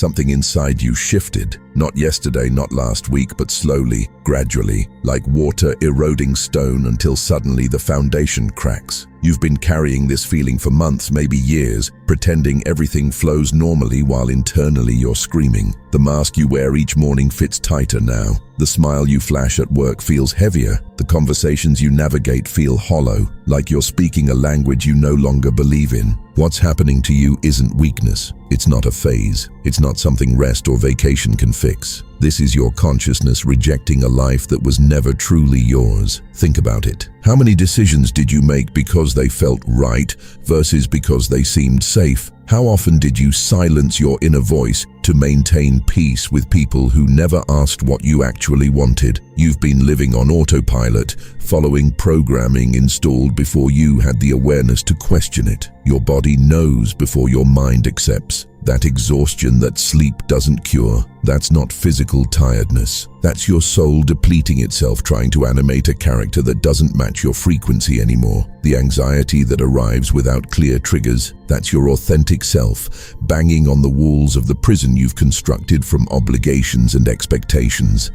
something inside you shifted. Not yesterday, not last week, but slowly, gradually, like water eroding stone until suddenly the foundation cracks. You've been carrying this feeling for months, maybe years, pretending everything flows normally while internally you're screaming. The mask you wear each morning fits tighter now. The smile you flash at work feels heavier. The conversations you navigate feel hollow, like you're speaking a language you no longer believe in. What's happening to you isn't weakness. It's not a phase. It's not something rest or vacation can fix. This is your consciousness rejecting a life that was never truly yours. Think about it. How many decisions did you make because they felt right versus because they seemed safe? How often did you silence your inner voice to maintain peace with people who never asked what you actually wanted? You've been living on autopilot, following programming installed before you had the awareness to question it. Your body knows before your mind accepts. That exhaustion that sleep doesn't cure, that's not physical tiredness. That's your soul depleting itself trying to animate a character that doesn't match your frequency anymore. The anxiety that arrives without clear triggers, that's your authentic self, banging on the walls of the prison you've constructed from obligations and expectations.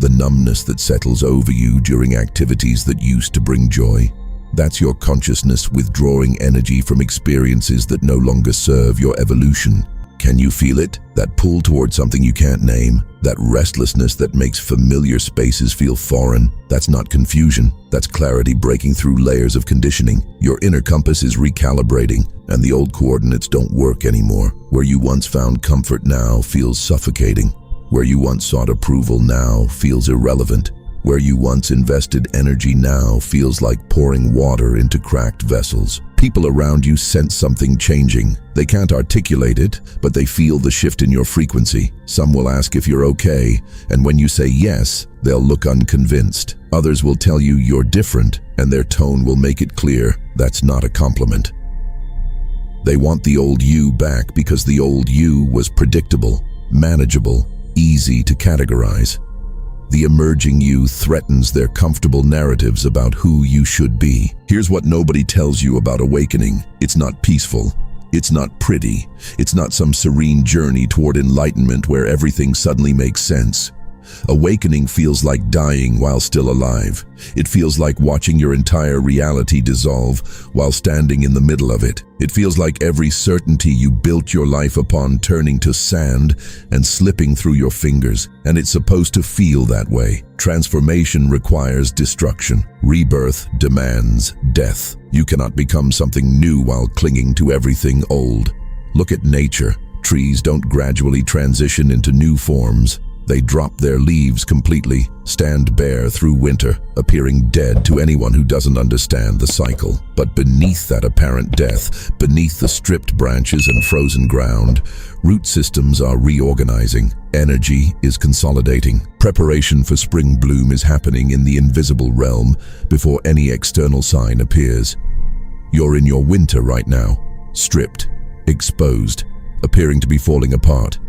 The numbness that settles over you during activities that used to bring joy. That's your consciousness withdrawing energy from experiences that no longer serve your evolution. Can you feel it? That pull towards something you can't name? That restlessness that makes familiar spaces feel foreign? That's not confusion. That's clarity breaking through layers of conditioning. Your inner compass is recalibrating, and the old coordinates don't work anymore. Where you once found comfort now feels suffocating. Where you once sought approval now feels irrelevant. Where you once invested energy now feels like pouring water into cracked vessels. People around you sense something changing. They can't articulate it, but they feel the shift in your frequency. Some will ask if you're okay, and when you say yes, they'll look unconvinced. Others will tell you you're different, and their tone will make it clear that's not a compliment. They want the old you back because the old you was predictable, manageable, easy to categorize. The emerging you threatens their comfortable narratives about who you should be. Here's what nobody tells you about awakening. It's not peaceful. It's not pretty. It's not some serene journey toward enlightenment where everything suddenly makes sense. Awakening feels like dying while still alive. It feels like watching your entire reality dissolve while standing in the middle of it. It feels like every certainty you built your life upon turning to sand and slipping through your fingers. And it's supposed to feel that way. Transformation requires destruction. Rebirth demands death. You cannot become something new while clinging to everything old. Look at nature. Trees don't gradually transition into new forms. They drop their leaves completely, stand bare through winter, appearing dead to anyone who doesn't understand the cycle. But beneath that apparent death, beneath the stripped branches and frozen ground, root systems are reorganizing. Energy is consolidating. Preparation for spring bloom is happening in the invisible realm before any external sign appears. You're in your winter right now, stripped, exposed, appearing to be falling apart.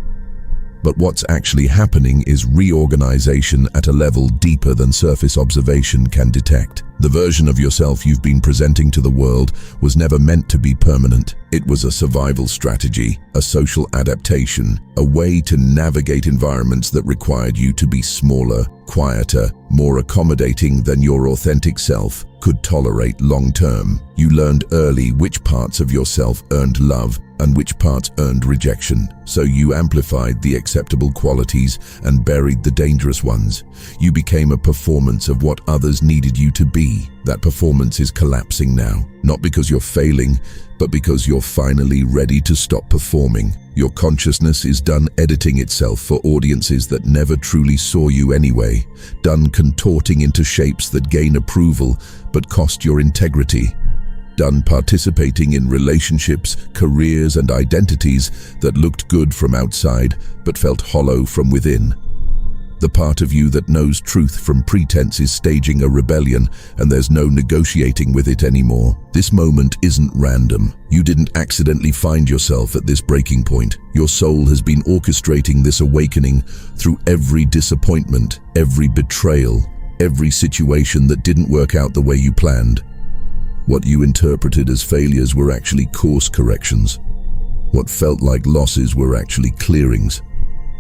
But what's actually happening is reorganization at a level deeper than surface observation can detect. The version of yourself you've been presenting to the world was never meant to be permanent. It was a survival strategy, a social adaptation, a way to navigate environments that required you to be smaller, quieter, more accommodating than your authentic self could tolerate long-term. You learned early which parts of yourself earned love and which parts earned rejection. So you amplified the acceptable qualities and buried the dangerous ones. You became a performance of what others needed you to be. That performance is collapsing now, not because you're failing, but because you're finally ready to stop performing. Your consciousness is done editing itself for audiences that never truly saw you anyway, done contorting into shapes that gain approval but cost your integrity. Done participating in relationships, careers, and identities that looked good from outside but felt hollow from within. The part of you that knows truth from pretense is staging a rebellion, and there's no negotiating with it anymore. This moment isn't random. You didn't accidentally find yourself at this breaking point. Your soul has been orchestrating this awakening through every disappointment, every betrayal, every situation that didn't work out the way you planned. What you interpreted as failures were actually course corrections. What felt like losses were actually clearings.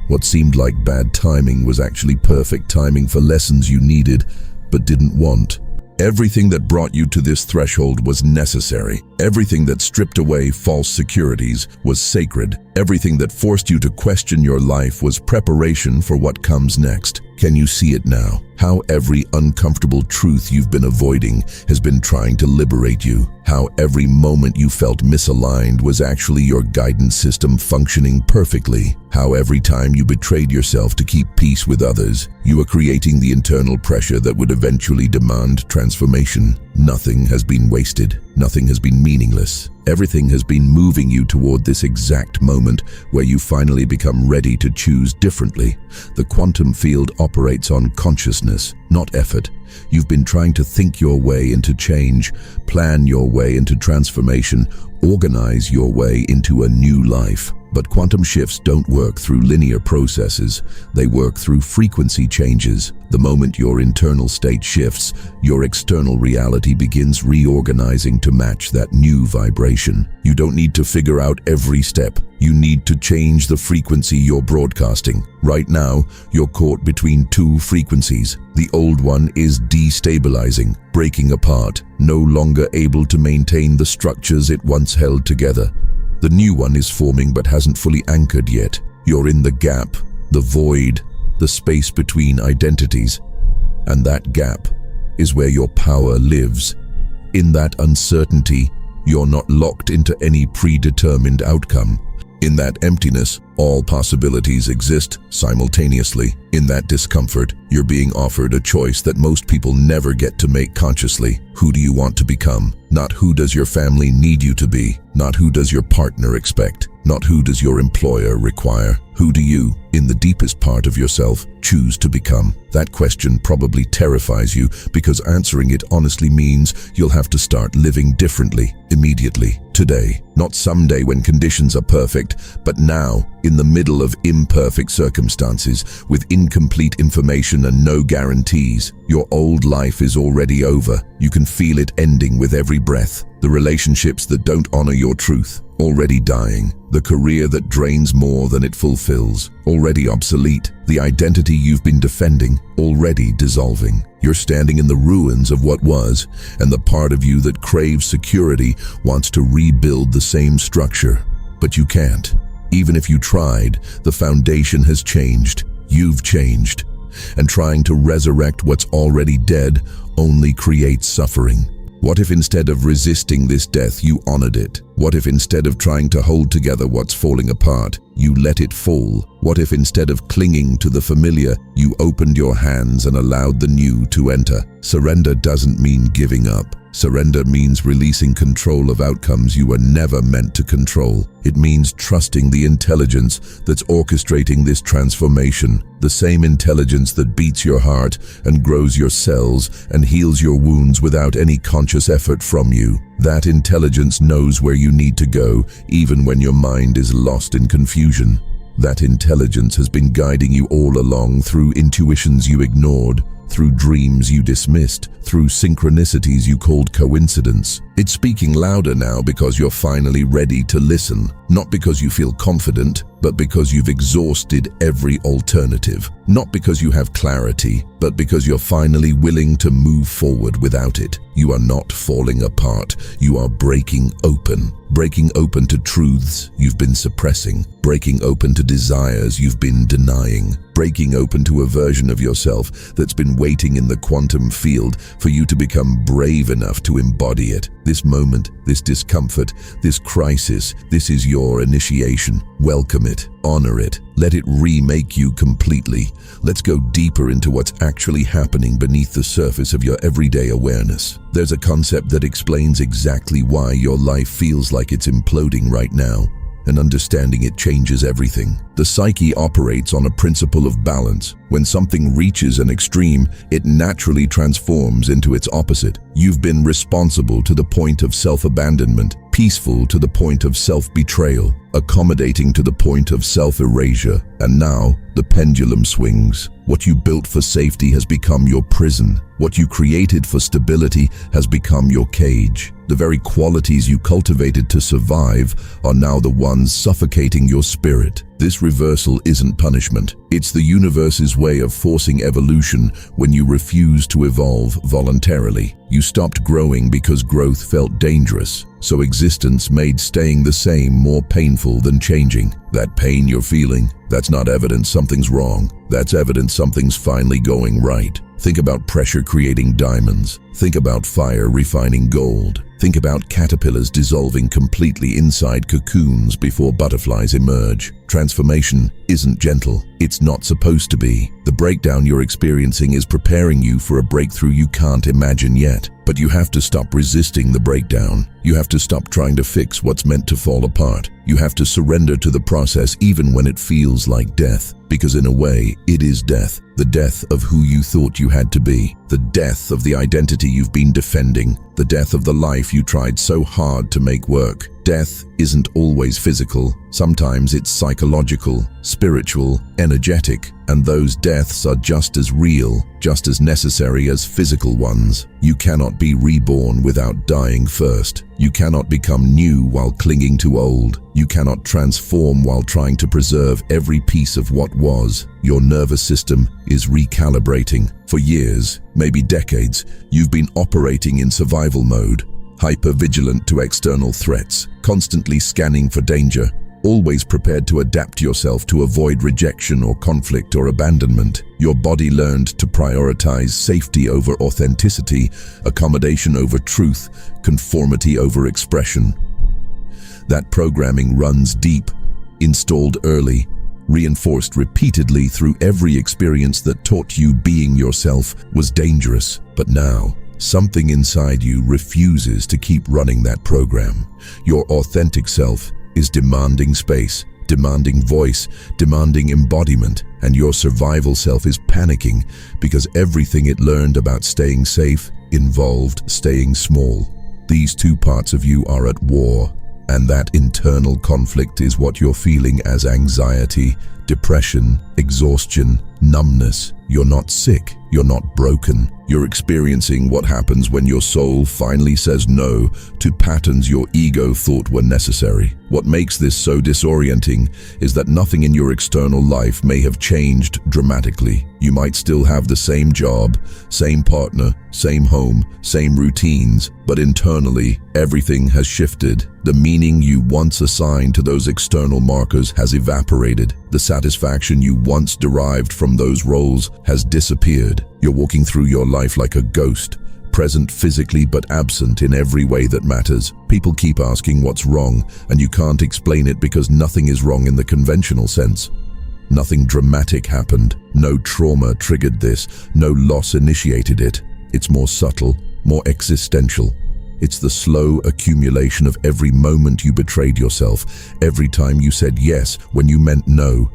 What seemed like bad timing was actually perfect timing for lessons you needed but didn't want. Everything that brought you to this threshold was necessary. Everything that stripped away false securities was sacred. Everything that forced you to question your life was preparation for what comes next. Can you see it now? How every uncomfortable truth you've been avoiding has been trying to liberate you. How every moment you felt misaligned was actually your guidance system functioning perfectly. How every time you betrayed yourself to keep peace with others, you were creating the internal pressure that would eventually demand transformation. Nothing has been wasted. Nothing has been meaningless. Everything has been moving you toward this exact moment where you finally become ready to choose differently. The quantum field operates on consciousness, not effort. You've been trying to think your way into change, plan your way into transformation, organize your way into a new life. But quantum shifts don't work through linear processes. They work through frequency changes. The moment your internal state shifts, your external reality begins reorganizing to match that new vibration. You don't need to figure out every step. You need to change the frequency you're broadcasting. Right now, you're caught between two frequencies. The old one is destabilizing, breaking apart, no longer able to maintain the structures it once held together. The new one is forming but hasn't fully anchored yet. You're in the gap, the void, the space between identities. And that gap is where your power lives. In that uncertainty, you're not locked into any predetermined outcome. In that emptiness, all possibilities exist simultaneously. In that discomfort, you're being offered a choice that most people never get to make consciously. Who do you want to become? Not who does your family need you to be. Not who does your partner expect. Not who does your employer require. Who do you, in the deepest part of yourself, choose to become? That question probably terrifies you because answering it honestly means you'll have to start living differently, immediately, today. Not someday when conditions are perfect, but now, in the middle of imperfect circumstances, with incomplete information and no guarantees. Your old life is already over. You can feel it ending with every breath. The relationships that don't honor your truth, already dying. The career that drains more than it fulfills, already obsolete. The identity you've been defending, already dissolving. You're standing in the ruins of what was, and the part of you that craves security wants to rebuild the same structure. But you can't. Even if you tried, the foundation has changed. You've changed. And trying to resurrect what's already dead only creates suffering. What if instead of resisting this death, you honored it? What if instead of trying to hold together what's falling apart, you let it fall? What if instead of clinging to the familiar, you opened your hands and allowed the new to enter? Surrender doesn't mean giving up. Surrender means releasing control of outcomes you were never meant to control. It means trusting the intelligence that's orchestrating this transformation, the same intelligence that beats your heart and grows your cells and heals your wounds without any conscious effort from you. That intelligence knows where you need to go, even when your mind is lost in confusion. That intelligence has been guiding you all along through intuitions you ignored, through dreams you dismissed, through synchronicities you called coincidence. It's speaking louder now because you're finally ready to listen, not because you feel confident, but because you've exhausted every alternative. Not because you have clarity, but because you're finally willing to move forward without it. You are not falling apart, you are breaking open. Breaking open to truths you've been suppressing, breaking open to desires you've been denying, breaking open to a version of yourself that's been waiting in the quantum field for you to become brave enough to embody it. This moment, this discomfort, this crisis, this is your initiation. Welcome it, honor it, let it remake you completely. Let's go deeper into what's actually happening beneath the surface of your everyday awareness. There's a concept that explains exactly why your life feels like it's imploding right now, and understanding it changes everything. The psyche operates on a principle of balance. When something reaches an extreme, it naturally transforms into its opposite. You've been responsible to the point of self-abandonment. peaceful to the point of self-betrayal, accommodating to the point of self-erasure, and now the pendulum swings. What you built for safety has become your prison. What you created for stability has become your cage. The very qualities you cultivated to survive are now the ones suffocating your spirit. This reversal isn't punishment. It's the universe's way of forcing evolution when you refuse to evolve voluntarily. You stopped growing because growth felt dangerous, so existence made staying the same more painful than changing. That pain you're feeling, that's not evidence something's wrong. That's evidence something's finally going right. Think about pressure creating diamonds. Think about fire refining gold. Think about caterpillars dissolving completely inside cocoons before butterflies emerge. Transformation isn't gentle. It's not supposed to be. The breakdown you're experiencing is preparing you for a breakthrough you can't imagine yet. But you have to stop resisting the breakdown. You have to stop trying to fix what's meant to fall apart. You have to surrender to the process even when it feels like death. Because in a way, it is death. The death of who you thought you had to be. The death of the identity you've been defending. The death of the life you tried so hard to make work. Death isn't always physical. Sometimes it's psychological, spiritual, energetic, and those deaths are just as real, just as necessary as physical ones. You cannot be reborn without dying first. You cannot become new while clinging to old. You cannot transform while trying to preserve every piece of what was. Your nervous system is recalibrating. For years, maybe decades, you've been operating in survival mode, hyper-vigilant to external threats, constantly scanning for danger, always prepared to adapt yourself to avoid rejection or conflict or abandonment. Your body learned to prioritize safety over authenticity, accommodation over truth, conformity over expression. That programming runs deep, installed early, reinforced repeatedly through every experience that taught you being yourself was dangerous. But now, something inside you refuses to keep running that program. Your authentic self is demanding space, demanding voice, demanding embodiment, and your survival self is panicking because everything it learned about staying safe involved staying small. These two parts of you are at war, and that internal conflict is what you're feeling as anxiety, depression, exhaustion, numbness. You're not sick, you're not broken. You're experiencing what happens when your soul finally says no to patterns your ego thought were necessary. What makes this so disorienting is that nothing in your external life may have changed dramatically. You might still have the same job, same partner, same home, same routines, but internally, everything has shifted. The meaning you once assigned to those external markers has evaporated. The satisfaction you once derived from those roles has disappeared. You're walking through your life like a ghost, present physically but absent in every way that matters. People keep asking what's wrong, and you can't explain it because nothing is wrong in the conventional sense. Nothing dramatic happened. No trauma triggered this. No loss initiated it. It's more subtle, more existential. It's the slow accumulation of every moment you betrayed yourself, every time you said yes when you meant no,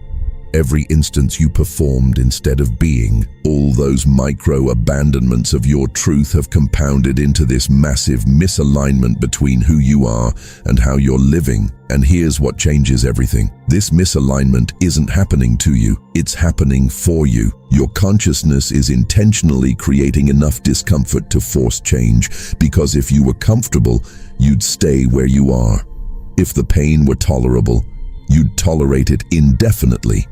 every instance you performed instead of being. All those micro abandonments of your truth have compounded into this massive misalignment between who you are and how you're living. And here's what changes everything. This misalignment isn't happening to you, it's happening for you. Your consciousness is intentionally creating enough discomfort to force change, because if you were comfortable, you'd stay where you are. If the pain were tolerable, you'd tolerate it indefinitely.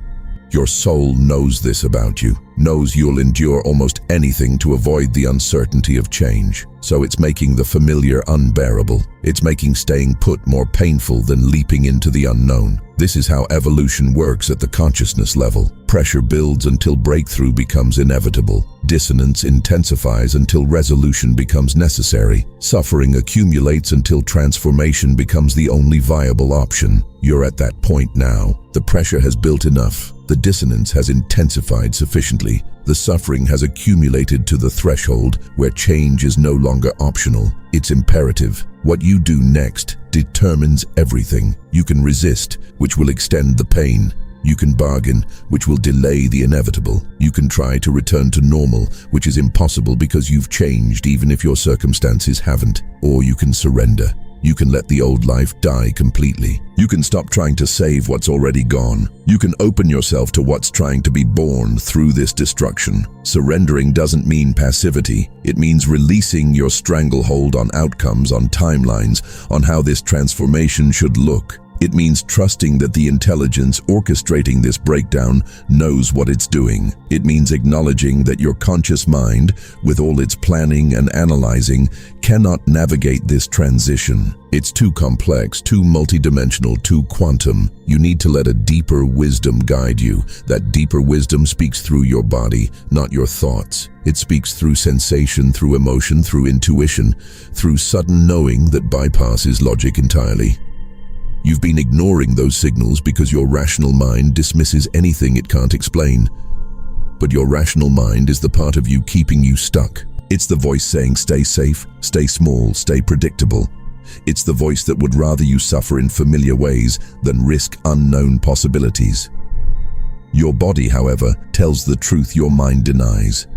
Your soul knows this about you, knows you'll endure almost anything to avoid the uncertainty of change. So it's making the familiar unbearable. It's making staying put more painful than leaping into the unknown. This is how evolution works at the consciousness level. Pressure builds until breakthrough becomes inevitable. Dissonance intensifies until resolution becomes necessary. Suffering accumulates until transformation becomes the only viable option. You're at that point now. The pressure has built enough. The dissonance has intensified sufficiently. The suffering has accumulated to the threshold where change is no longer optional. It's imperative. What you do next determines everything. You can resist, which will extend the pain. You can bargain, which will delay the inevitable. You can try to return to normal, which is impossible because you've changed even if your circumstances haven't. Or you can surrender. You can let the old life die completely. You can stop trying to save what's already gone. You can open yourself to what's trying to be born through this destruction. Surrendering doesn't mean passivity. It means releasing your stranglehold on outcomes, on timelines, on how this transformation should look. It means trusting that the intelligence orchestrating this breakdown knows what it's doing. It means acknowledging that your conscious mind, with all its planning and analyzing, cannot navigate this transition. It's too complex, too multidimensional, too quantum. You need to let a deeper wisdom guide you. That deeper wisdom speaks through your body, not your thoughts. It speaks through sensation, through emotion, through intuition, through sudden knowing that bypasses logic entirely. You've been ignoring those signals because your rational mind dismisses anything it can't explain. But your rational mind is the part of you keeping you stuck. It's the voice saying stay safe, stay small, stay predictable. It's the voice that would rather you suffer in familiar ways than risk unknown possibilities. Your body, however, tells the truth your mind denies.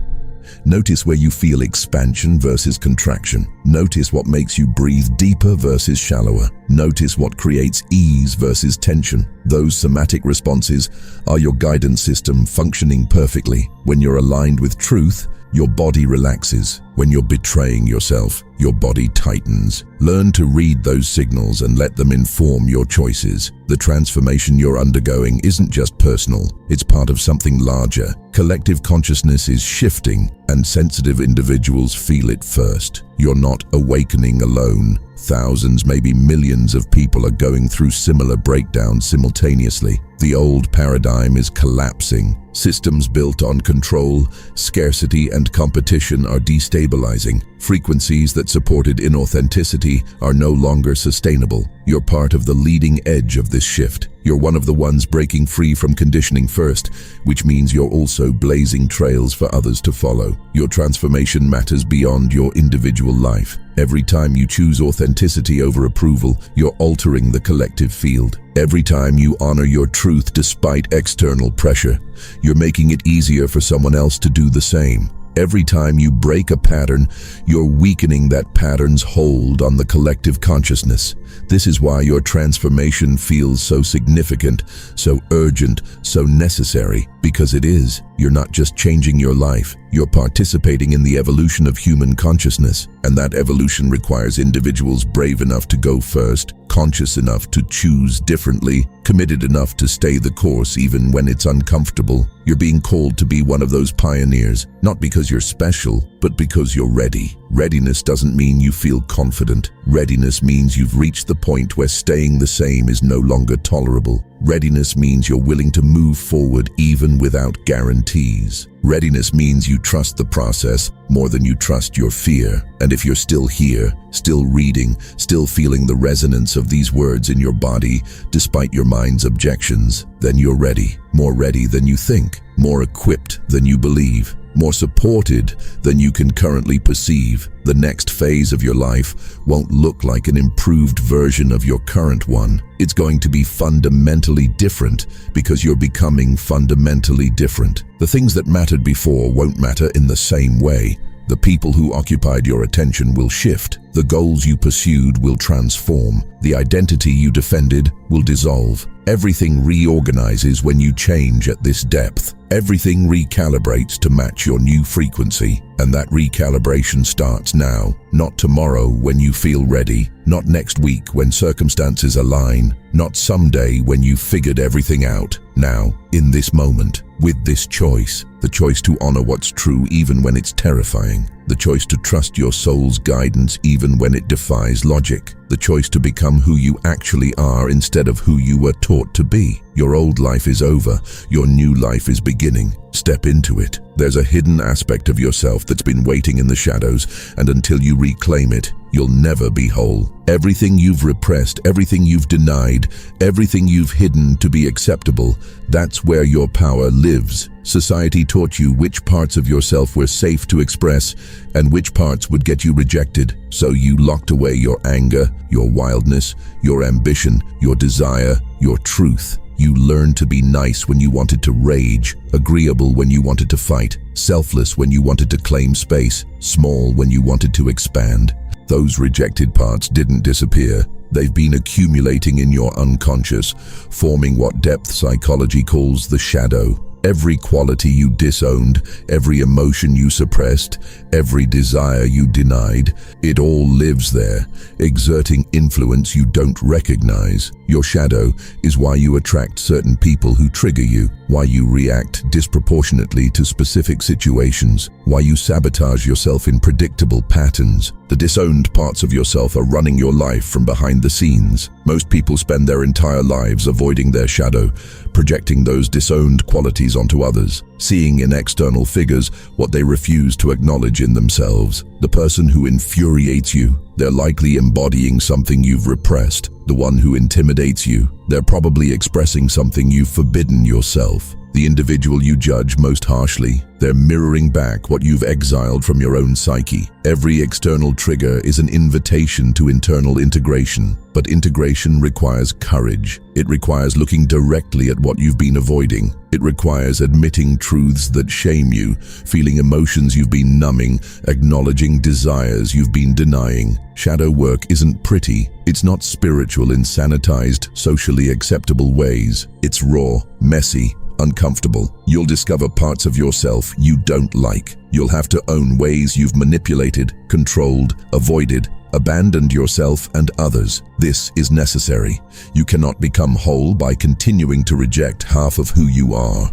Notice where you feel expansion versus contraction. Notice what makes you breathe deeper versus shallower. Notice what creates ease versus tension. Those somatic responses are your guidance system functioning perfectly. When you're aligned with truth, your body relaxes. When you're betraying yourself, your body tightens. Learn to read those signals and let them inform your choices. The transformation you're undergoing isn't just personal, it's part of something larger. Collective consciousness is shifting, and sensitive individuals feel it first. You're not awakening alone. Thousands, maybe millions of people are going through similar breakdowns simultaneously. The old paradigm is collapsing. Systems built on control, scarcity, and competition are destabilizing. Frequencies that supported inauthenticity are no longer sustainable. You're part of the leading edge of this shift. You're one of the ones breaking free from conditioning first, which means you're also blazing trails for others to follow. Your transformation matters beyond your individual life. Every time you choose authenticity over approval, you're altering the collective field. Every time you honor your truth despite external pressure, you're making it easier for someone else to do the same. Every time you break a pattern, you're weakening that pattern's hold on the collective consciousness. This is why your transformation feels so significant, so urgent, so necessary, because it is. You're not just changing your life, you're participating in the evolution of human consciousness, and that evolution requires individuals brave enough to go first, conscious enough to choose differently, committed enough to stay the course even when it's uncomfortable. You're being called to be one of those pioneers, not because you're special, but because you're ready. Readiness doesn't mean you feel confident. Readiness means you've reached the point where staying the same is no longer tolerable. Readiness means you're willing to move forward even without guarantees. Readiness means you trust the process more than you trust your fear. And if you're still here, still reading, still feeling the resonance of these words in your body, despite your mind's objections, then you're ready. More ready than you think, more equipped than you believe, more supported than you can currently perceive. The next phase of your life won't look like an improved version of your current one. It's going to be fundamentally different because you're becoming fundamentally different. The things that mattered before won't matter in the same way. The people who occupied your attention will shift. The goals you pursued will transform. The identity you defended will dissolve. Everything reorganizes when you change at this depth. Everything recalibrates to match your new frequency, and that recalibration starts now, not tomorrow when you feel ready, not next week when circumstances align, not someday when you've figured everything out. Now, in this moment, with this choice, the choice to honor what's true even when it's terrifying, the choice to trust your soul's guidance even when it defies logic, the choice to become who you actually are instead of who you were taught to be. Your old life is over, your new life is beginning. Step into it. There's a hidden aspect of yourself that's been waiting in the shadows, and until you reclaim it, you'll never be whole. Everything you've repressed, everything you've denied, everything you've hidden to be acceptable, that's where your power lives. Society taught you which parts of yourself were safe to express and which parts would get you rejected. So you locked away your anger, your wildness, your ambition, your desire, your truth. You learned to be nice when you wanted to rage, agreeable when you wanted to fight, selfless when you wanted to claim space, small when you wanted to expand. Those rejected parts didn't disappear. They've been accumulating in your unconscious, forming what depth psychology calls the shadow. Every quality you disowned, every emotion you suppressed, every desire you denied, it all lives there, exerting influence you don't recognize. Your shadow is why you attract certain people who trigger you, why you react disproportionately to specific situations, why you sabotage yourself in predictable patterns. The disowned parts of yourself are running your life from behind the scenes. Most people spend their entire lives avoiding their shadow, projecting those disowned qualities onto others, seeing in external figures what they refuse to acknowledge in themselves. The person who infuriates you, they're likely embodying something you've repressed. The one who intimidates you, they're probably expressing something you've forbidden yourself. The individual you judge most harshly, they're mirroring back what you've exiled from your own psyche. Every external trigger is an invitation to internal integration, but integration requires courage. It requires looking directly at what you've been avoiding. It requires admitting truths that shame you, feeling emotions you've been numbing, acknowledging desires you've been denying. Shadow work isn't pretty. It's not spiritual in sanitized, socially acceptable ways. It's raw, messy, uncomfortable. You'll discover parts of yourself you don't like. You'll have to own ways you've manipulated, controlled, avoided, abandoned yourself and others. This is necessary. You cannot become whole by continuing to reject half of who you are.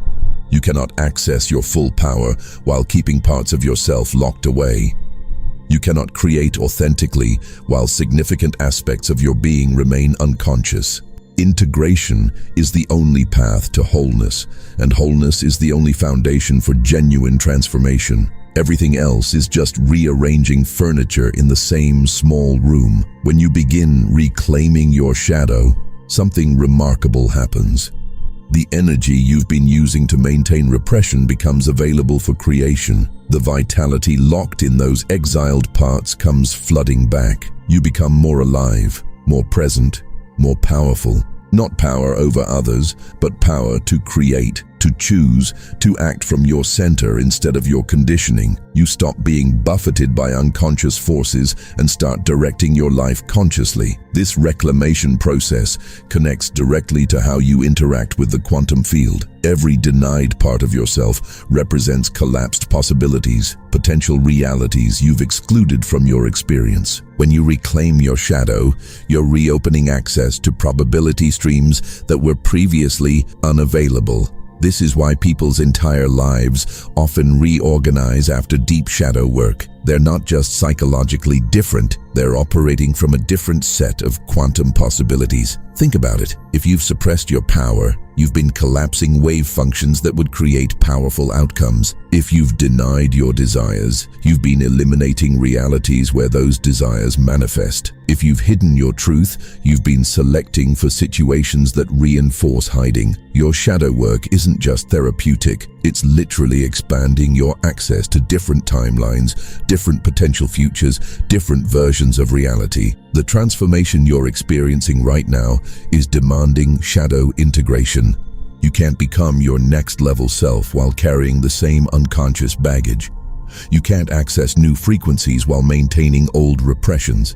You cannot access your full power while keeping parts of yourself locked away. You cannot create authentically while significant aspects of your being remain unconscious. Integration is the only path to wholeness, and wholeness is the only foundation for genuine transformation. Everything else is just rearranging furniture in the same small room. When you begin reclaiming your shadow, something remarkable happens. The energy you've been using to maintain repression becomes available for creation. The vitality locked in those exiled parts comes flooding back. You become more alive, more present, more powerful. Not power over others, but power to create, to choose, to act from your center instead of your conditioning. You stop being buffeted by unconscious forces and start directing your life consciously. This reclamation process connects directly to how you interact with the quantum field. Every denied part of yourself represents collapsed possibilities, potential realities you've excluded from your experience. When you reclaim your shadow, you're reopening access to probability streams that were previously unavailable. This is why people's entire lives often reorganize after deep shadow work. They're not just psychologically different, they're operating from a different set of quantum possibilities. Think about it. If you've suppressed your power, you've been collapsing wave functions that would create powerful outcomes. If you've denied your desires, you've been eliminating realities where those desires manifest. If you've hidden your truth, you've been selecting for situations that reinforce hiding. Your shadow work isn't just therapeutic, it's literally expanding your access to different timelines, different potential futures, different versions of reality. The transformation you're experiencing right now is demanding shadow integration. You can't become your next level self while carrying the same unconscious baggage. You can't access new frequencies while maintaining old repressions.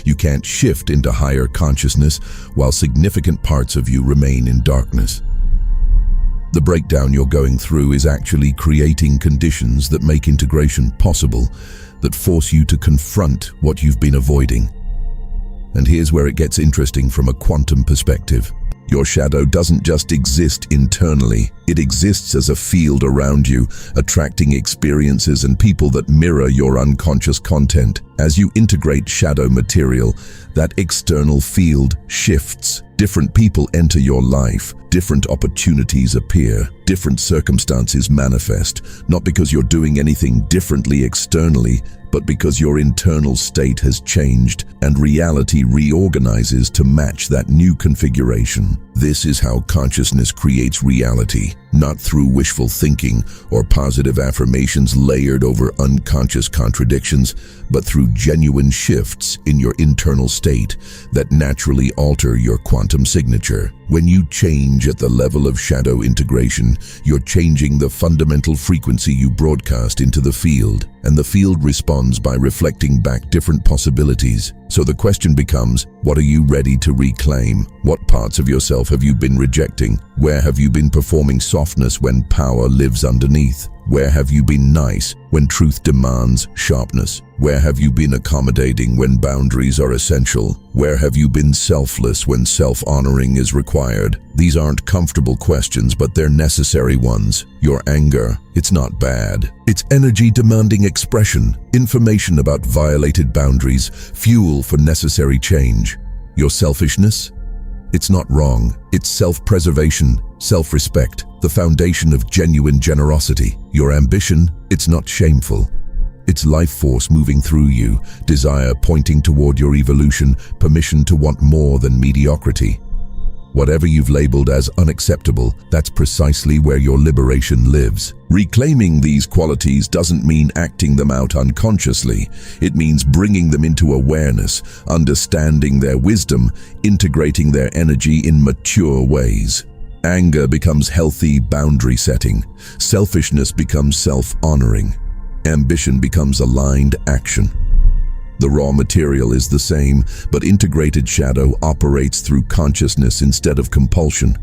You can't shift into higher consciousness while significant parts of you remain in darkness. The breakdown you're going through is actually creating conditions that make integration possible, that force you to confront what you've been avoiding. And here's where it gets interesting from a quantum perspective. Your shadow doesn't just exist internally, it exists as a field around you, attracting experiences and people that mirror your unconscious content. As you integrate shadow material, that external field shifts. Different people enter your life, different opportunities appear, different circumstances manifest, not because you're doing anything differently externally, but because your internal state has changed and reality reorganizes to match that new configuration. This is how consciousness creates reality. not through wishful thinking or positive affirmations layered over unconscious contradictions, but through genuine shifts in your internal state that naturally alter your quantum signature. When you change at the level of shadow integration, you're changing the fundamental frequency you broadcast into the field, and the field responds by reflecting back different possibilities. So the question becomes, what are you ready to reclaim? What parts of yourself have you been rejecting? Where have you been performing softness when power lives underneath? Where have you been nice when truth demands sharpness? Where have you been accommodating when boundaries are essential? Where have you been selfless when self-honoring is required? These aren't comfortable questions, but they're necessary ones. Your anger, it's not bad. It's energy demanding expression, information about violated boundaries, fuel for necessary change. Your selfishness? It's not wrong. It's self-preservation, self-respect, the foundation of genuine generosity. Your ambition? It's not shameful. It's life force moving through you, desire pointing toward your evolution, permission to want more than mediocrity. Whatever you've labeled as unacceptable, that's precisely where your liberation lives. Reclaiming these qualities doesn't mean acting them out unconsciously. It means bringing them into awareness, understanding their wisdom, integrating their energy in mature ways. Anger becomes healthy boundary setting. Selfishness becomes self-honoring. Ambition becomes aligned action. The raw material is the same, but integrated shadow operates through consciousness instead of compulsion.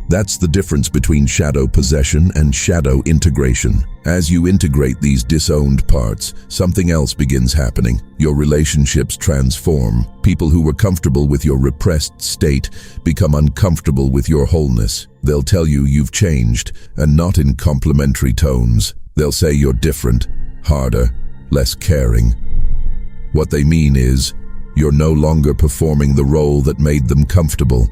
That's the difference between shadow possession and shadow integration. As you integrate these disowned parts, something else begins happening. Your relationships transform. People who were comfortable with your repressed state become uncomfortable with your wholeness. They'll tell you you've changed, and not in complimentary tones. They'll say you're different, harder, less caring. What they mean is, you're no longer performing the role that made them comfortable.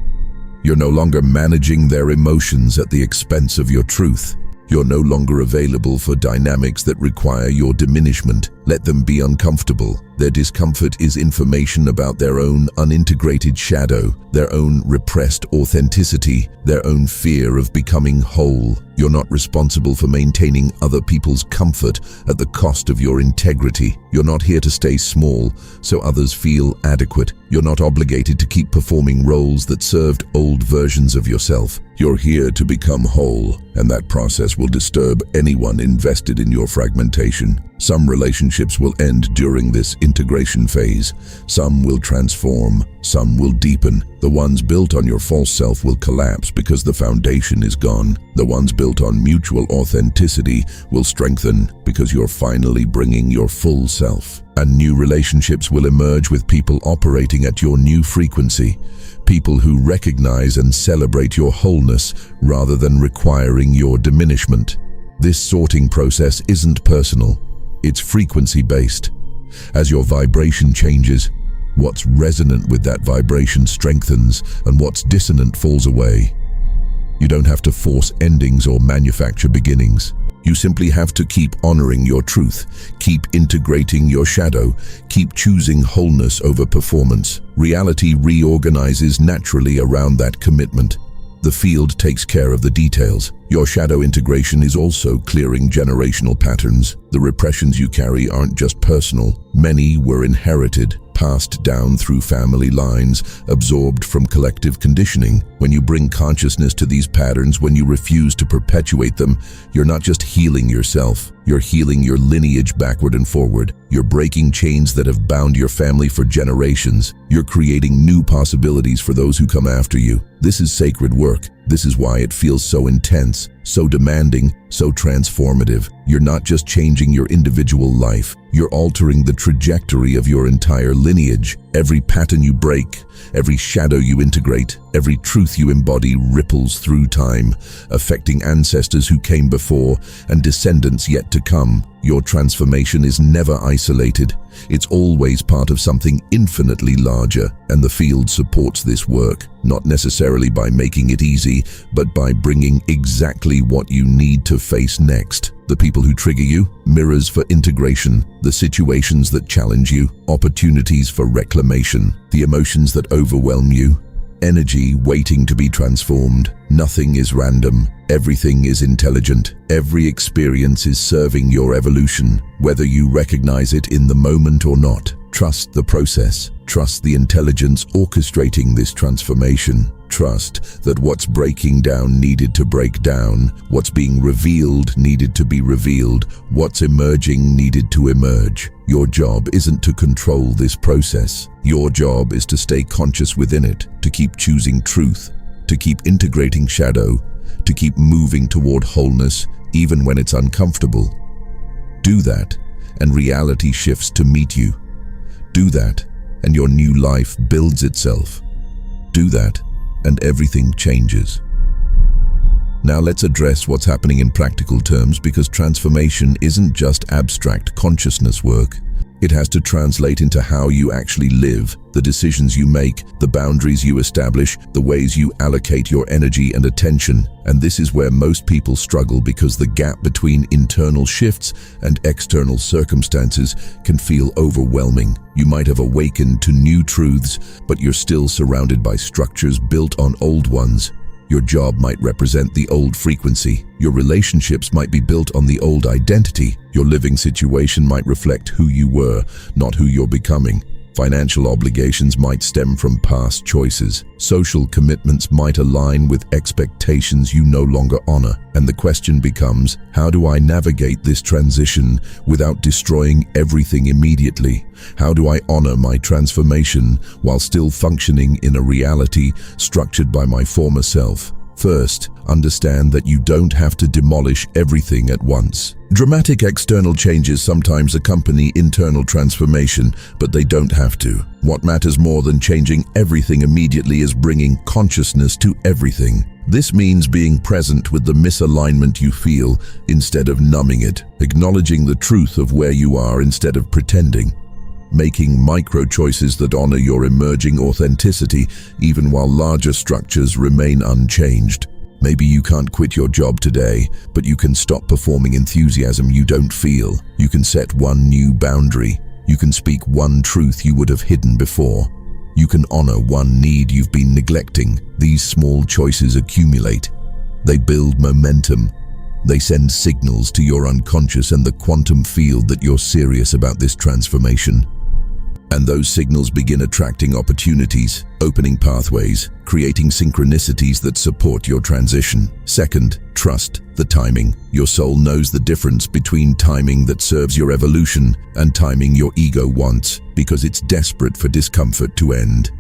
You're no longer managing their emotions at the expense of your truth. You're no longer available for dynamics that require your diminishment. Let them be uncomfortable. Their discomfort is information about their own unintegrated shadow, their own repressed authenticity, their own fear of becoming whole. You're not responsible for maintaining other people's comfort at the cost of your integrity. You're not here to stay small so others feel adequate. You're not obligated to keep performing roles that served old versions of yourself. You're here to become whole, and that process will disturb anyone invested in your fragmentation. Some relationships will end during this integration phase. Some will transform, some will deepen. The ones built on your false self will collapse because the foundation is gone. The ones built on mutual authenticity will strengthen because you're finally bringing your full self. And new relationships will emerge with people operating at your new frequency. People who recognize and celebrate your wholeness rather than requiring your diminishment. This sorting process isn't personal. It's frequency-based. As your vibration changes, what's resonant with that vibration strengthens and what's dissonant falls away. You don't have to force endings or manufacture beginnings. You simply have to keep honoring your truth, keep integrating your shadow, keep choosing wholeness over performance. Reality reorganizes naturally around that commitment. The field takes care of the details. Your shadow integration is also clearing generational patterns. The repressions you carry aren't just personal. Many were inherited, passed down through family lines, absorbed from collective conditioning. When you bring consciousness to these patterns, when you refuse to perpetuate them, you're not just healing yourself, you're healing your lineage backward and forward. You're breaking chains that have bound your family for generations. You're creating new possibilities for those who come after you. This is sacred work. This is why it feels so intense, so demanding, so transformative. You're not just changing your individual life, you're altering the trajectory of your entire lineage. Every pattern you break, every shadow you integrate, every truth you embody ripples through time, affecting ancestors who came before and descendants yet to come. Your transformation is never isolated. It's always part of something infinitely larger, and the field supports this work, not necessarily by making it easy, but by bringing exactly what you need to face next. The people who trigger you, mirrors for integration. The situations that challenge you, opportunities for reclamation. The emotions that overwhelm you, energy waiting to be transformed. Nothing is random. Everything is intelligent. Every experience is serving your evolution, whether you recognize it in the moment or not. Trust the process. Trust the intelligence orchestrating this transformation. Trust that what's breaking down needed to break down, what's being revealed needed to be revealed, what's emerging needed to emerge. Your job isn't to control this process. Your job is to stay conscious within it, to keep choosing truth, to keep integrating shadow, to keep moving toward wholeness, even when it's uncomfortable. Do that, and reality shifts to meet you. Do that, and your new life builds itself. Do that, and everything changes. Now let's address what's happening in practical terms, because transformation isn't just abstract consciousness work. It has to translate into how you actually live, the decisions you make, the boundaries you establish, the ways you allocate your energy and attention. And this is where most people struggle, because the gap between internal shifts and external circumstances can feel overwhelming. You might have awakened to new truths, but you're still surrounded by structures built on old ones. Your job might represent the old frequency. Your relationships might be built on the old identity. Your living situation might reflect who you were, not who you're becoming. Financial obligations might stem from past choices. Social commitments might align with expectations you no longer honor. And the question becomes, how do I navigate this transition without destroying everything immediately? How do I honor my transformation while still functioning in a reality structured by my former self? First, understand that you don't have to demolish everything at once. Dramatic external changes sometimes accompany internal transformation, but they don't have to. What matters more than changing everything immediately is bringing consciousness to everything. This means being present with the misalignment you feel instead of numbing it, acknowledging the truth of where you are instead of pretending, making micro choices that honor your emerging authenticity even while larger structures remain unchanged. Maybe you can't quit your job today, but you can stop performing enthusiasm you don't feel. You can set one new boundary. You can speak one truth you would have hidden before. You can honor one need you've been neglecting. These small choices accumulate. They build momentum. They send signals to your unconscious and the quantum field that you're serious about this transformation. And those signals begin attracting opportunities, opening pathways, creating synchronicities that support your transition. Second, trust the timing. Your soul knows the difference between timing that serves your evolution and timing your ego wants, because it's desperate for discomfort to end.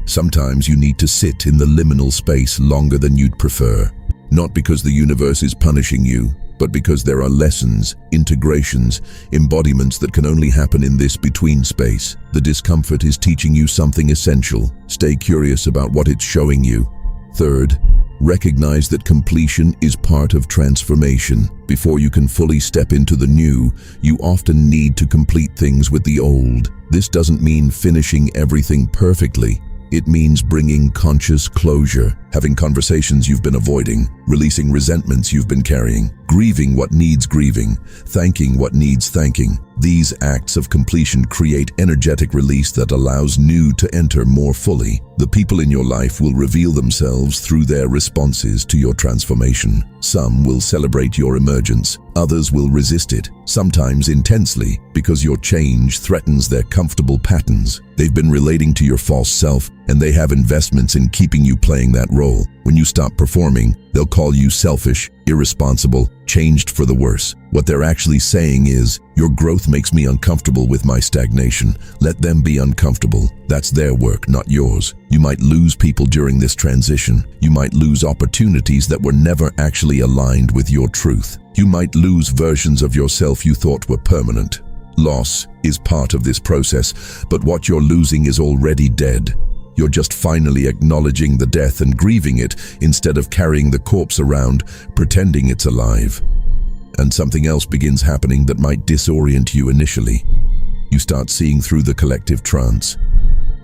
Sometimes you need to sit in the liminal space longer than you'd prefer, not because the universe is punishing you, but because there are lessons, integrations, embodiments that can only happen in this between space. The discomfort is teaching you something essential. Stay curious about what it's showing you. Third, recognize that completion is part of transformation. Before you can fully step into the new, you often need to complete things with the old. This doesn't mean finishing everything perfectly. It means bringing conscious closure, having conversations you've been avoiding, releasing resentments you've been carrying, grieving what needs grieving, thanking what needs thanking. These acts of completion create energetic release that allows new to enter more fully. The people in your life will reveal themselves through their responses to your transformation. Some will celebrate your emergence, others will resist it, sometimes intensely, because your change threatens their comfortable patterns. They've been relating to your false self, and they have investments in keeping you playing that role. When you stop performing, they'll call you selfish, irresponsible, changed for the worse. What they're actually saying is, your growth makes me uncomfortable with my stagnation. Let them be uncomfortable. That's their work, not yours. You might lose people during this transition. You might lose opportunities that were never actually aligned with your truth. You might lose versions of yourself you thought were permanent. Loss is part of this process, but what you're losing is already dead. You're just finally acknowledging the death and grieving it instead of carrying the corpse around, pretending it's alive. And something else begins happening that might disorient you initially. You start seeing through the collective trance.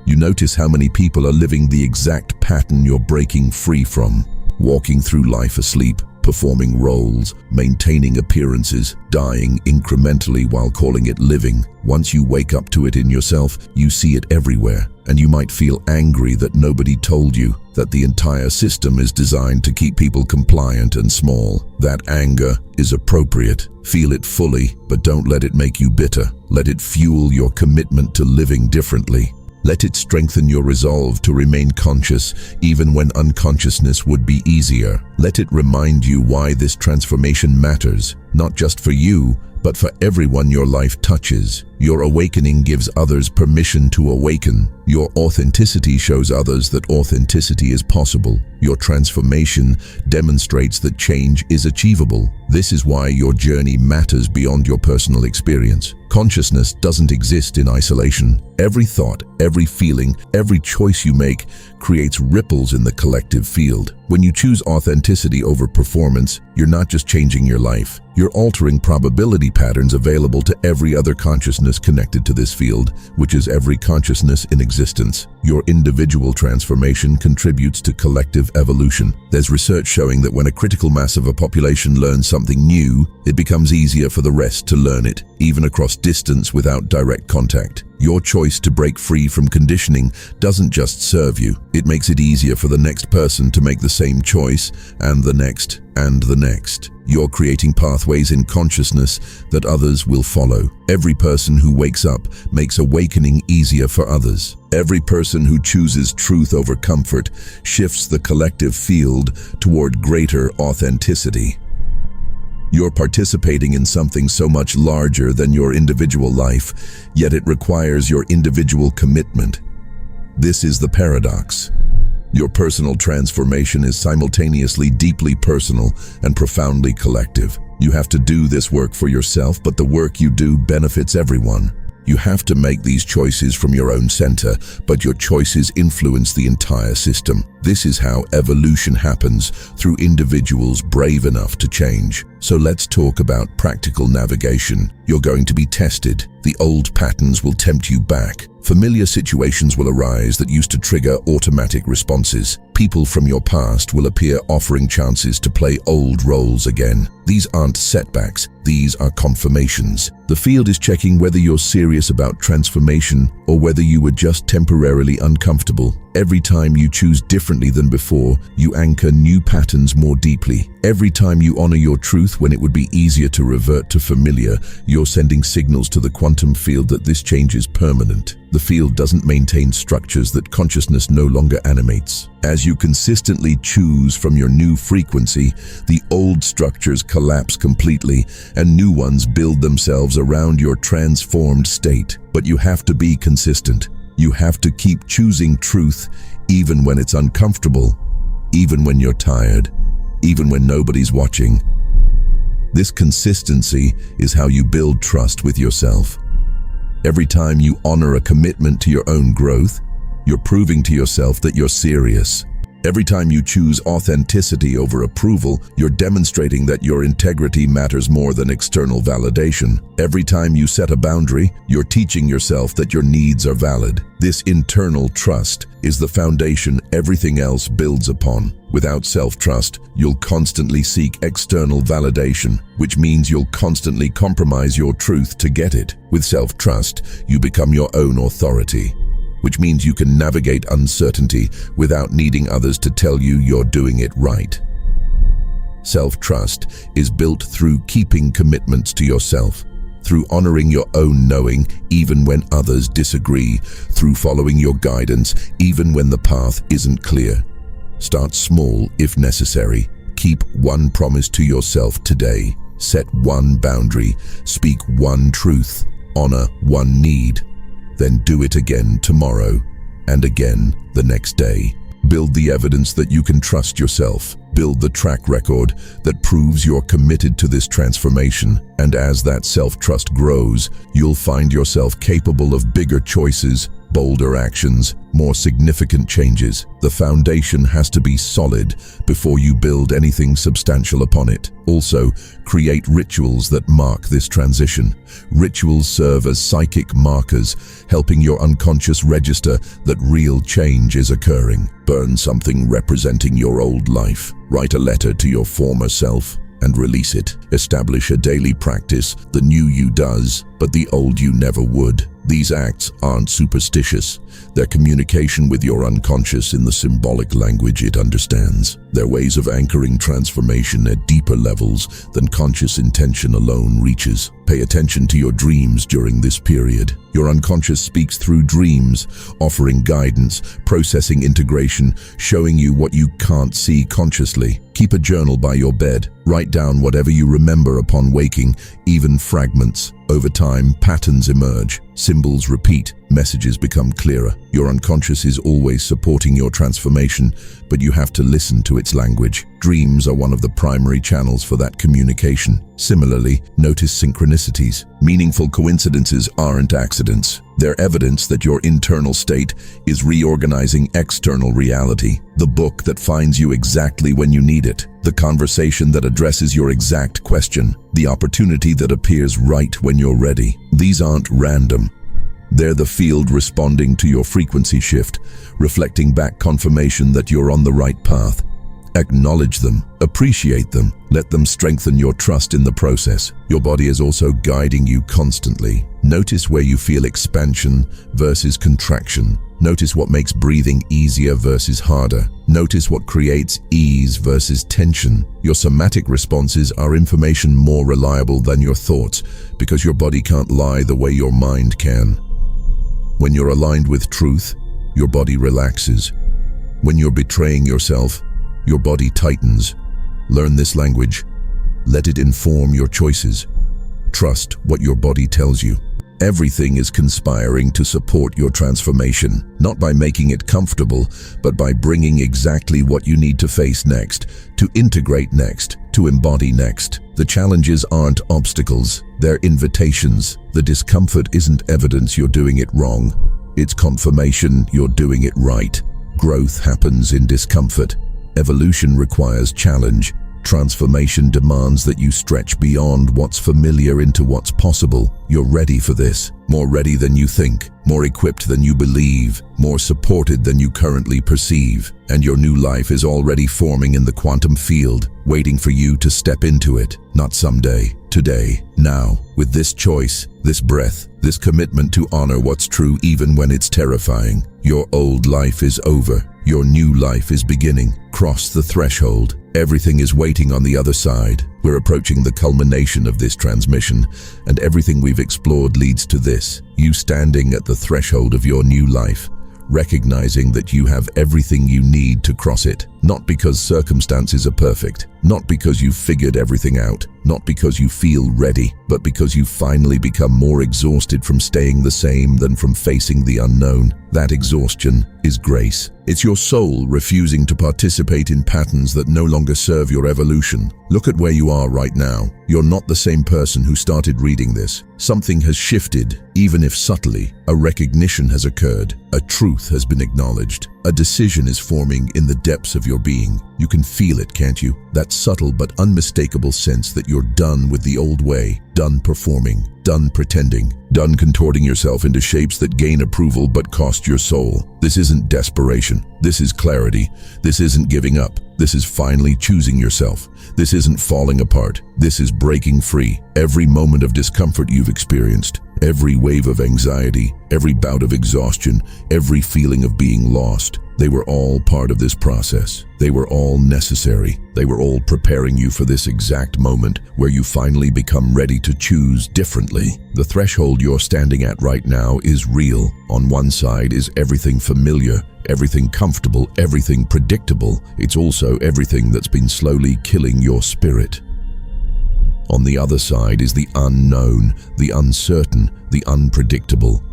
You notice how many people are living the exact pattern you're breaking free from, walking through life asleep, performing roles, maintaining appearances, dying incrementally while calling it living. Once you wake up to it in yourself, you see it everywhere, and you might feel angry that nobody told you that the entire system is designed to keep people compliant and small. That anger is appropriate. Feel it fully, but don't let it make you bitter. Let it fuel your commitment to living differently. Let it strengthen your resolve to remain conscious even when unconsciousness would be easier. Let it remind you why this transformation matters, not just for you, but for everyone your life touches. Your awakening gives others permission to awaken. Your authenticity shows others that authenticity is possible. Your transformation demonstrates that change is achievable. This is why your journey matters beyond your personal experience. Consciousness doesn't exist in isolation. Every thought, every feeling, every choice you make creates ripples in the collective field. When you choose authenticity over performance, you're not just changing your life, you're altering probability patterns available to every other consciousness connected to this field, which is every consciousness in existence. Your individual transformation contributes to collective evolution. There's research showing that when a critical mass of a population learns something new, it becomes easier for the rest to learn it, even across distance without direct contact. Your choice to break free from conditioning doesn't just serve you, it makes it easier for the next person to make the same choice, and the next, and the next. You're creating pathways in consciousness that others will follow. Every person who wakes up makes awakening easier for others. Every person who chooses truth over comfort shifts the collective field toward greater authenticity. You're participating in something so much larger than your individual life, yet it requires your individual commitment. This is the paradox. Your personal transformation is simultaneously deeply personal and profoundly collective. You have to do this work for yourself, but the work you do benefits everyone. You have to make these choices from your own center, but your choices influence the entire system. This is how evolution happens, through individuals brave enough to change. So let's talk about practical navigation. You're going to be tested. The old patterns will tempt you back. Familiar situations will arise that used to trigger automatic responses. People from your past will appear offering chances to play old roles again. These aren't setbacks, these are confirmations. The field is checking whether you're serious about transformation or whether you were just temporarily uncomfortable. Every time you choose differently than before, you anchor new patterns more deeply. Every time you honor your truth when it would be easier to revert to familiar, you're sending signals to the quantum field that this change is permanent. The field doesn't maintain structures that consciousness no longer animates. As you consistently choose from your new frequency, the old structures collapse completely and new ones build themselves around your transformed state. But you have to be consistent. You have to keep choosing truth even when it's uncomfortable, even when you're tired, even when nobody's watching. This consistency is how you build trust with yourself. Every time you honor a commitment to your own growth, you're proving to yourself that you're serious. Every time you choose authenticity over approval, you're demonstrating that your integrity matters more than external validation. Every time you set a boundary, you're teaching yourself that your needs are valid. This internal trust is the foundation everything else builds upon. Without self-trust, you'll constantly seek external validation, which means you'll constantly compromise your truth to get it. With self-trust, you become your own authority, which means you can navigate uncertainty without needing others to tell you you're doing it right. Self-trust is built through keeping commitments to yourself, through honoring your own knowing even when others disagree, through following your guidance even when the path isn't clear. Start small if necessary. Keep one promise to yourself today. Set one boundary. Speak one truth. Honor one need. Then do it again tomorrow, and again the next day. Build the evidence that you can trust yourself. Build the track record that proves you're committed to this transformation. And as that self-trust grows, you'll find yourself capable of bigger choices, bolder actions, more significant changes. The foundation has to be solid before you build anything substantial upon it. Also, create rituals that mark this transition. Rituals serve as psychic markers, helping your unconscious register that real change is occurring. Burn something representing your old life. Write a letter to your former self and release it. Establish a daily practice. The new you does, but the old you never would. These acts aren't superstitious. They're communication with your unconscious in the symbolic language it understands. They're ways of anchoring transformation at deeper levels than conscious intention alone reaches. Pay attention to your dreams during this period. Your unconscious speaks through dreams, offering guidance, processing integration, showing you what you can't see consciously. Keep a journal by your bed. Write down whatever you remember upon waking, even fragments. Over time, patterns emerge. Symbols repeat. Messages become clearer. Your unconscious is always supporting your transformation, but you have to listen to its language. Dreams are one of the primary channels for that communication. Similarly, notice synchronicities. Meaningful coincidences aren't accidents. They're evidence that your internal state is reorganizing external reality. The book that finds you exactly when you need it. The conversation that addresses your exact question. The opportunity that appears right when you're ready. These aren't random. They're the field responding to your frequency shift, reflecting back confirmation that you're on the right path. Acknowledge them, appreciate them, let them strengthen your trust in the process. Your body is also guiding you constantly. Notice where you feel expansion versus contraction. Notice what makes breathing easier versus harder. Notice what creates ease versus tension. Your somatic responses are information more reliable than your thoughts, because your body can't lie the way your mind can. When you're aligned with truth, your body relaxes. When you're betraying yourself, your body tightens. Learn this language. Let it inform your choices. Trust what your body tells you. Everything is conspiring to support your transformation, not by making it comfortable, but by bringing exactly what you need to face next, to integrate next, to embody next. The challenges aren't obstacles, they're invitations. The discomfort isn't evidence you're doing it wrong. It's confirmation you're doing it right. Growth happens in discomfort. Evolution requires challenge. Transformation demands that you stretch beyond what's familiar into what's possible. You're ready for this. More ready than you think, more equipped than you believe, more supported than you currently perceive. And your new life is already forming in the quantum field, waiting for you to step into it. Not someday, today, now. With this choice, this breath, this commitment to honor what's true even when it's terrifying. Your old life is over. Your new life is beginning. Cross the threshold. Everything is waiting on the other side. We're approaching the culmination of this transmission, and everything we've explored leads to this. You standing at the threshold of your new life, recognizing that you have everything you need to cross it. Not because circumstances are perfect, not because you've figured everything out, not because you feel ready, but because you've finally become more exhausted from staying the same than from facing the unknown. That exhaustion is grace. It's your soul refusing to participate in patterns that no longer serve your evolution. Look at where you are right now. You're not the same person who started reading this. Something has shifted, even if subtly. A recognition has occurred. A truth has been acknowledged. A decision is forming in the depths of your being. You can feel it, can't you? That subtle but unmistakable sense that you're done with the old way, done performing, done pretending, done contorting yourself into shapes that gain approval but cost your soul. This isn't desperation. This is clarity. This isn't giving up. This is finally choosing yourself. This isn't falling apart. This is breaking free. Every moment of discomfort you've experienced, every wave of anxiety, every bout of exhaustion, every feeling of being lost, they were all part of this process. They were all necessary. They were all preparing you for this exact moment where you finally become ready to choose differently. The threshold you're standing at right now is real. On one side is everything familiar, everything comfortable, everything predictable. It's also everything that's been slowly killing your spirit. On the other side is the unknown, the uncertain, the unpredictable.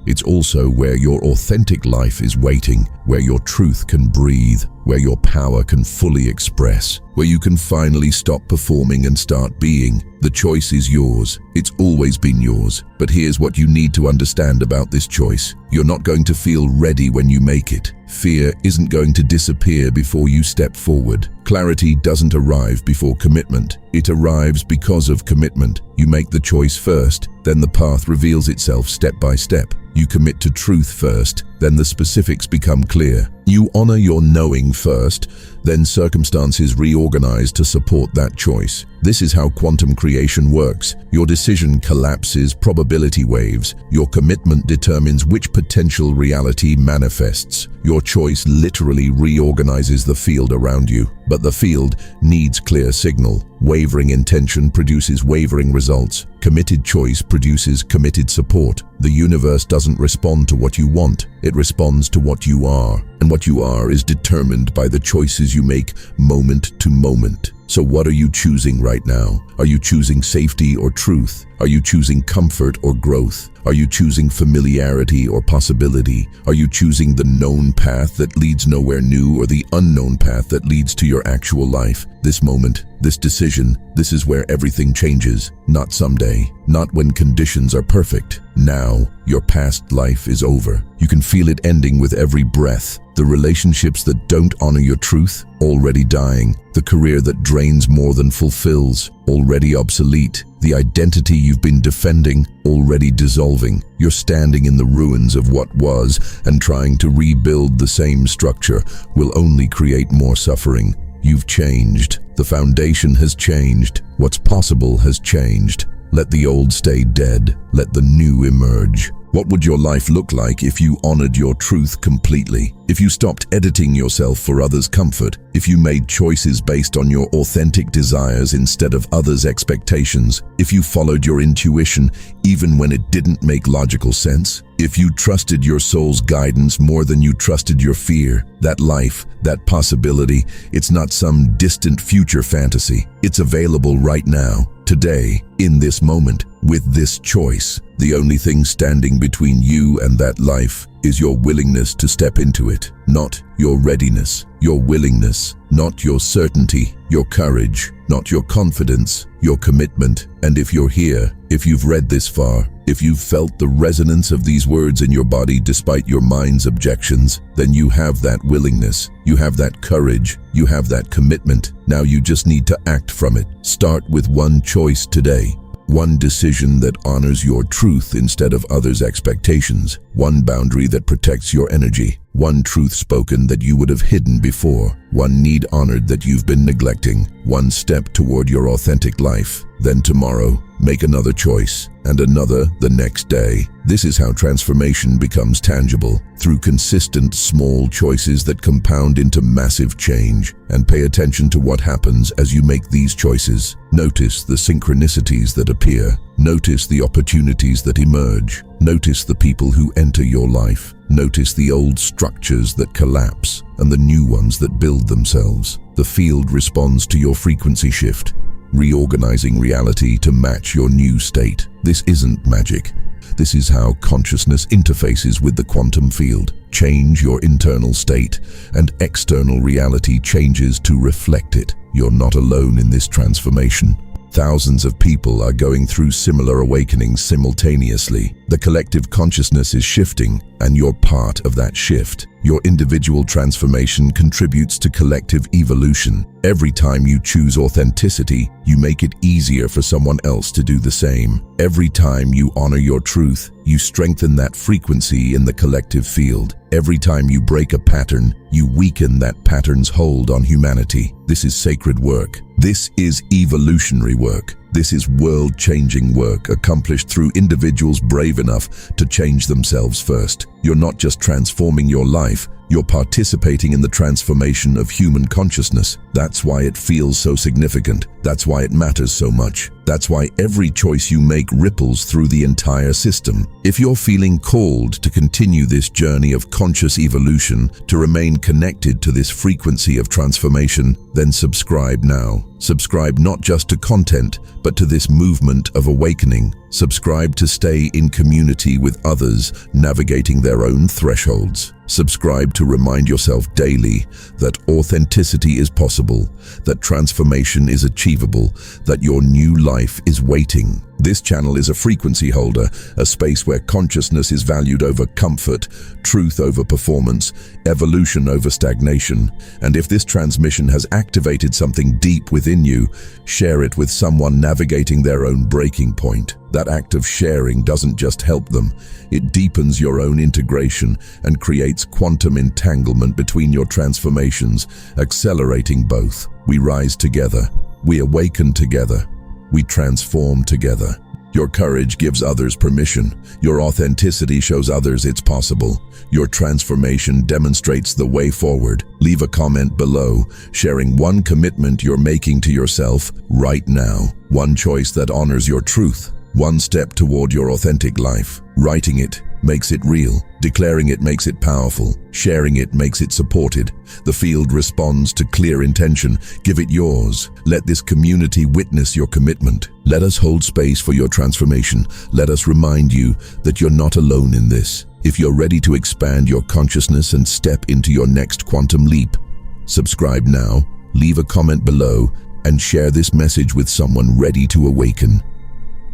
It's also where your authentic life is waiting, where your truth can breathe. where your power can fully express, where you can finally stop performing and start being. The choice is yours. It's always been yours. But here's what you need to understand about this choice. You're not going to feel ready when you make it. Fear isn't going to disappear before you step forward. Clarity doesn't arrive before commitment. It arrives because of commitment. You make the choice first, then the path reveals itself step by step. You commit to truth first, then the specifics become clear. You honor your knowing first, then circumstances reorganize to support that choice. This is how quantum creation works. Your decision collapses probability waves. Your commitment determines which potential reality manifests. Your choice literally reorganizes the field around you. But the field needs clear signal. Wavering intention produces wavering results. Committed choice produces committed support. The universe doesn't respond to what you want. It responds to what you are. And what you are is determined by the choices you make moment to moment. So what are you choosing right now? Are you choosing safety or truth? Are you choosing comfort or growth? Are you choosing familiarity or possibility? Are you choosing the known path that leads nowhere new or the unknown path that leads to your actual life? This moment, this decision, this is where everything changes. Not someday, not when conditions are perfect. Now, your past life is over. You can feel it ending with every breath. The relationships that don't honor your truth, already dying. The career that drains more than fulfills, already obsolete. The identity you've been defending, already dissolving. You're standing in the ruins of what was, and trying to rebuild the same structure will only create more suffering. You've changed. The foundation has changed. What's possible has changed. Let the old stay dead. Let the new emerge. What would your life look like if you honored your truth completely? If you stopped editing yourself for others' comfort? If you made choices based on your authentic desires instead of others' expectations? If you followed your intuition even when it didn't make logical sense? If you trusted your soul's guidance more than you trusted your fear? That life, that possibility, it's not some distant future fantasy. It's available right now, today, in this moment, with this choice. The only thing standing between you and that life is your willingness to step into it, not your readiness, your willingness, not your certainty, your courage, not your confidence, your commitment. And if you're here, if you've read this far, if you've felt the resonance of these words in your body despite your mind's objections, then you have that willingness, you have that courage, you have that commitment. Now you just need to act from it. Start with one choice today. One decision that honors your truth instead of others' expectations. One boundary that protects your energy. One truth spoken that you would have hidden before. One need honored that you've been neglecting. One step toward your authentic life. Then tomorrow, make another choice, and another the next day. This is how transformation becomes tangible, through consistent small choices that compound into massive change. And pay attention to what happens as you make these choices. Notice the synchronicities that appear. Notice the opportunities that emerge. Notice the people who enter your life. Notice the old structures that collapse and the new ones that build themselves. The field responds to your frequency shift, reorganizing reality to match your new state. This isn't magic. This is how consciousness interfaces with the quantum field. Change your internal state, and external reality changes to reflect it. You're not alone in this transformation. Thousands of people are going through similar awakenings simultaneously. The collective consciousness is shifting, and you're part of that shift. Your individual transformation contributes to collective evolution. Every time you choose authenticity, you make it easier for someone else to do the same. Every time you honor your truth, you strengthen that frequency in the collective field. Every time you break a pattern, you weaken that pattern's hold on humanity. This is sacred work. This is evolutionary work. This is world-changing work accomplished through individuals brave enough to change themselves first. You're not just transforming your life, you're participating in the transformation of human consciousness. That's why it feels so significant. That's why it matters so much. That's why every choice you make ripples through the entire system. If you're feeling called to continue this journey of conscious evolution, to remain connected to this frequency of transformation, then subscribe now. Subscribe not just to content, but to this movement of awakening. Subscribe to stay in community with others navigating their own thresholds. Subscribe to remind yourself daily that authenticity is possible, that transformation is achievable, that your new life is waiting. This channel is a frequency holder, a space where consciousness is valued over comfort, truth over performance, evolution over stagnation. And if this transmission has activated something deep within you, share it with someone navigating their own breaking point. That act of sharing doesn't just help them, it deepens your own integration and creates quantum entanglement between your transformations, accelerating both. We rise together, we awaken together, we transform together. Your courage gives others permission. Your authenticity shows others it's possible. Your transformation demonstrates the way forward. Leave a comment below, sharing one commitment you're making to yourself right now. One choice that honors your truth. One step toward your authentic life. Writing it makes it real. Declaring it makes it powerful. Sharing it makes it supported. The field responds to clear intention. Give it yours. Let this community witness your commitment. Let us hold space for your transformation. Let us remind you that you're not alone in this. If you're ready to expand your consciousness and step into your next quantum leap, subscribe now, leave a comment below, and share this message with someone ready to awaken.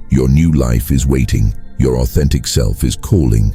Your new life is waiting. Your authentic self is calling.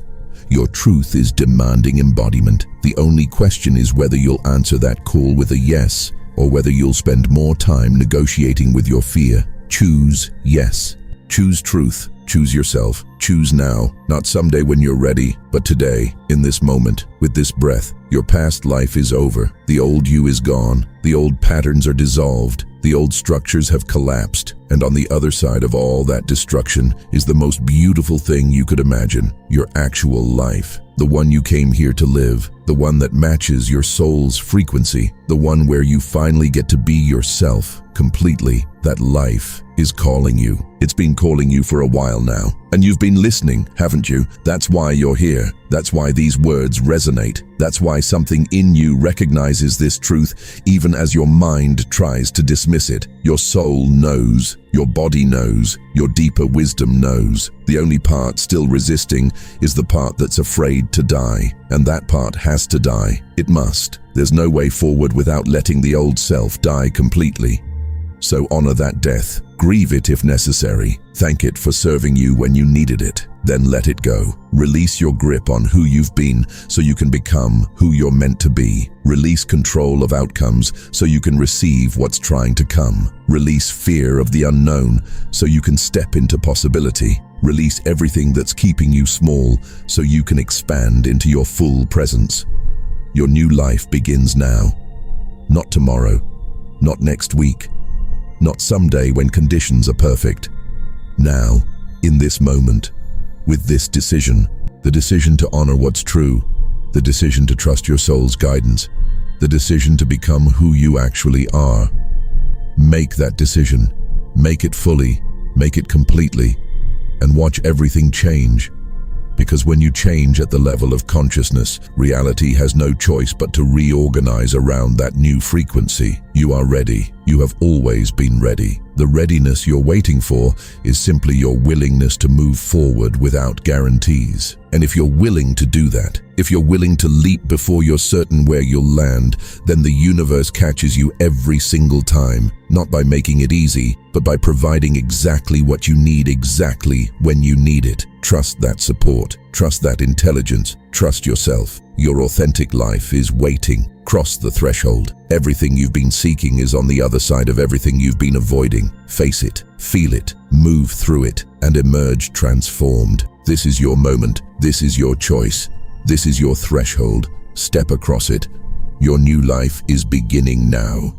Your truth is demanding embodiment. The only question is whether you'll answer that call with a yes, or whether you'll spend more time negotiating with your fear. Choose yes. Choose truth. Choose yourself. Choose now. Not someday when you're ready, but today, in this moment, with this breath. Your past life is over. The old you is gone. The old patterns are dissolved. The old structures have collapsed. And on the other side of all that destruction is the most beautiful thing you could imagine. Your actual life. The one you came here to live. The one that matches your soul's frequency. The one where you finally get to be yourself completely. That life is calling you. It's been calling you for a while now. And you've been listening, haven't you? That's why you're here. That's why these words resonate. That's why something in you recognizes this truth even as your mind tries to dismiss it. Your soul knows. Your body knows. Your deeper wisdom knows. The only part still resisting is the part that's afraid to die. And that part has to die. It must. There's no way forward without letting the old self die completely. So honor that death. Grieve it if necessary. Thank it for serving you when you needed it. Then let it go. Release your grip on who you've been so you can become who you're meant to be. Release control of outcomes so you can receive what's trying to come. Release fear of the unknown so you can step into possibility. Release everything that's keeping you small so you can expand into your full presence. Your new life begins now. Not tomorrow. Not next week. Not someday when conditions are perfect. Now, in this moment, with this decision, the decision to honor what's true, the decision to trust your soul's guidance, the decision to become who you actually are. Make that decision. Make it fully, make it completely, and watch everything change. Because when you change at the level of consciousness, reality has no choice but to reorganize around that new frequency. You are ready. You have always been ready. The readiness you're waiting for is simply your willingness to move forward without guarantees. And if you're willing to do that, if you're willing to leap before you're certain where you'll land, then the universe catches you every single time, not by making it easy, but by providing exactly what you need exactly when you need it. Trust that support. Trust that intelligence. Trust yourself. Your authentic life is waiting. Cross the threshold. Everything you've been seeking is on the other side of everything you've been avoiding. Face it, feel it, move through it, and emerge transformed. This is your moment. This is your choice. This is your threshold. Step across it. Your new life is beginning now.